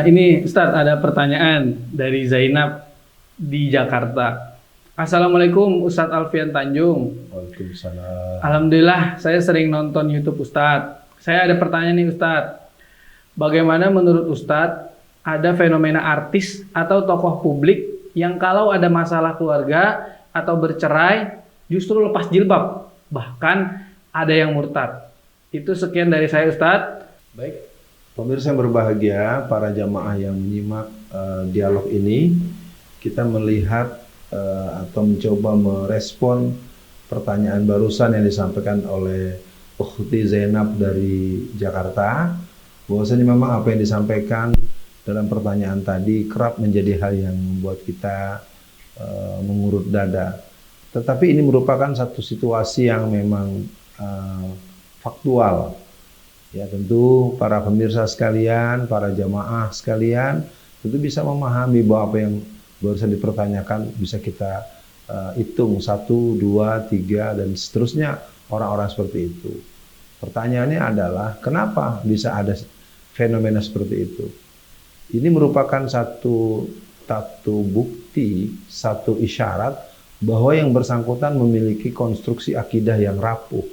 Ini Ustadz ada pertanyaan dari Zainab di Jakarta. Assalamualaikum Ustadz Alfian Tanjung. Waalaikumsalam. Alhamdulillah saya sering nonton YouTube Ustadz. Saya ada pertanyaan nih Ustadz. Bagaimana menurut Ustadz ada fenomena artis atau tokoh publik yang kalau ada masalah keluarga atau bercerai justru lepas jilbab, bahkan ada yang murtad. Itu sekian dari saya Ustadz. Baik, pemirsa yang berbahagia, para jamaah yang menyimak dialog ini, kita melihat atau mencoba merespon pertanyaan barusan yang disampaikan oleh Ukhti Zainab dari Jakarta, bahwasanya memang apa yang disampaikan dalam pertanyaan tadi kerap menjadi hal yang membuat kita mengurut dada. Tetapi ini merupakan satu situasi yang memang faktual. Ya, tentu para pemirsa sekalian, para jamaah sekalian tentu bisa memahami bahwa apa yang barusan dipertanyakan bisa kita hitung 1, 2, 3 dan seterusnya orang-orang seperti itu. Pertanyaannya adalah kenapa bisa ada fenomena seperti itu? Ini merupakan satu bukti, satu isyarat bahwa yang bersangkutan memiliki konstruksi akidah yang rapuh.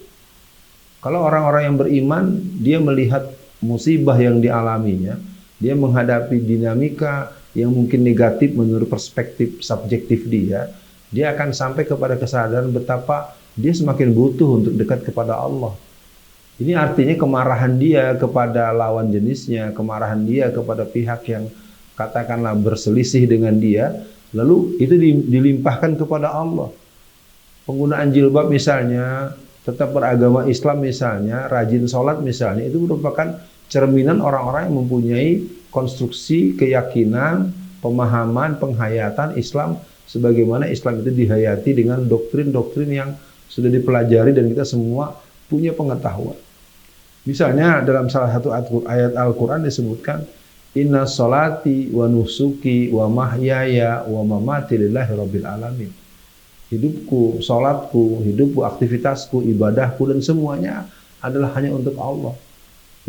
Kalau orang-orang yang beriman, dia melihat musibah yang dialaminya, dia menghadapi dinamika yang mungkin negatif menurut perspektif subjektif dia akan sampai kepada kesadaran betapa dia semakin butuh untuk dekat kepada Allah. Ini artinya kemarahan dia kepada lawan jenisnya, kemarahan dia kepada pihak yang katakanlah berselisih dengan dia, lalu itu dilimpahkan kepada Allah. Penggunaan jilbab misalnya, tetap beragama Islam misalnya, rajin sholat misalnya, itu merupakan cerminan orang-orang yang mempunyai konstruksi, keyakinan, pemahaman, penghayatan Islam sebagaimana Islam itu dihayati dengan doktrin-doktrin yang sudah dipelajari dan kita semua punya pengetahuan. Misalnya dalam salah satu ayat Al-Quran disebutkan inna sholati wa nusuki wa mahyaya wa mamati lillahi rabbil alamin. Hidupku, sholatku, hidupku, aktivitasku, ibadahku dan semuanya adalah hanya untuk Allah.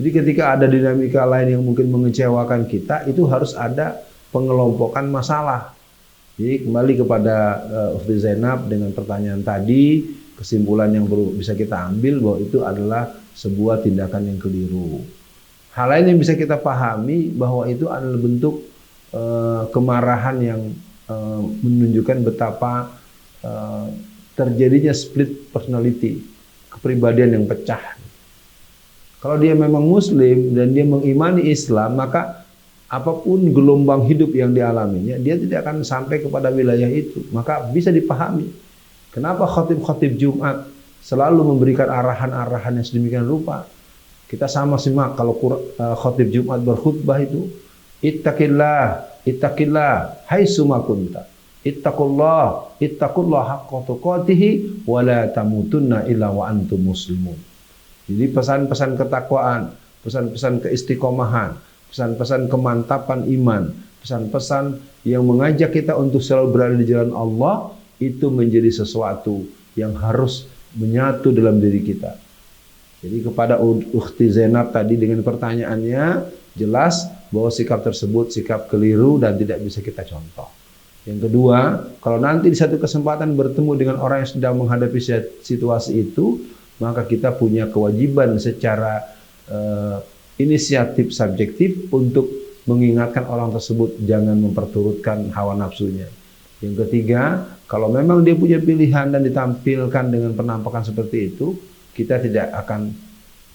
Jadi ketika ada dinamika lain yang mungkin mengecewakan kita, itu harus ada pengelompokan masalah. Jadi kembali kepada Ukhti Zainab dengan pertanyaan tadi, kesimpulan yang bisa kita ambil bahwa itu adalah sebuah tindakan yang keliru. Hal lain yang bisa kita pahami bahwa itu adalah bentuk kemarahan yang menunjukkan betapa terjadinya split personality, kepribadian yang pecah. Kalau dia memang muslim dan dia mengimani Islam, maka apapun gelombang hidup yang dialaminya, dia tidak akan sampai kepada wilayah itu. Maka bisa dipahami kenapa khatib-khatib Jumat selalu memberikan arahan-arahan yang sedemikian rupa. Kita sama simak kalau khatib Jumat berkhutbah itu, ittaqillah haitsuma kunta. Ittaqullah haqqa tuqatih wa la tamutunna illa wa antum muslimun. Jadi pesan-pesan ketakwaan, pesan-pesan keistiqomahan, pesan-pesan kemantapan iman, pesan-pesan yang mengajak kita untuk selalu berada di jalan Allah, itu menjadi sesuatu yang harus menyatu dalam diri kita. Jadi kepada Ukhti Zainab tadi dengan pertanyaannya, jelas bahwa sikap tersebut sikap keliru dan tidak bisa kita contoh. Yang kedua, kalau nanti di satu kesempatan bertemu dengan orang yang sedang menghadapi situasi itu, maka kita punya kewajiban secara inisiatif subjektif untuk mengingatkan orang tersebut jangan memperturutkan hawa nafsunya. Yang ketiga, kalau memang dia punya pilihan dan ditampilkan dengan penampakan seperti itu, kita tidak akan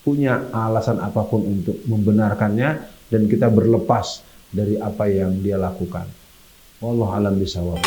punya alasan apapun untuk membenarkannya dan kita berlepas dari apa yang dia lakukan. Wallahu a'lam bishawab.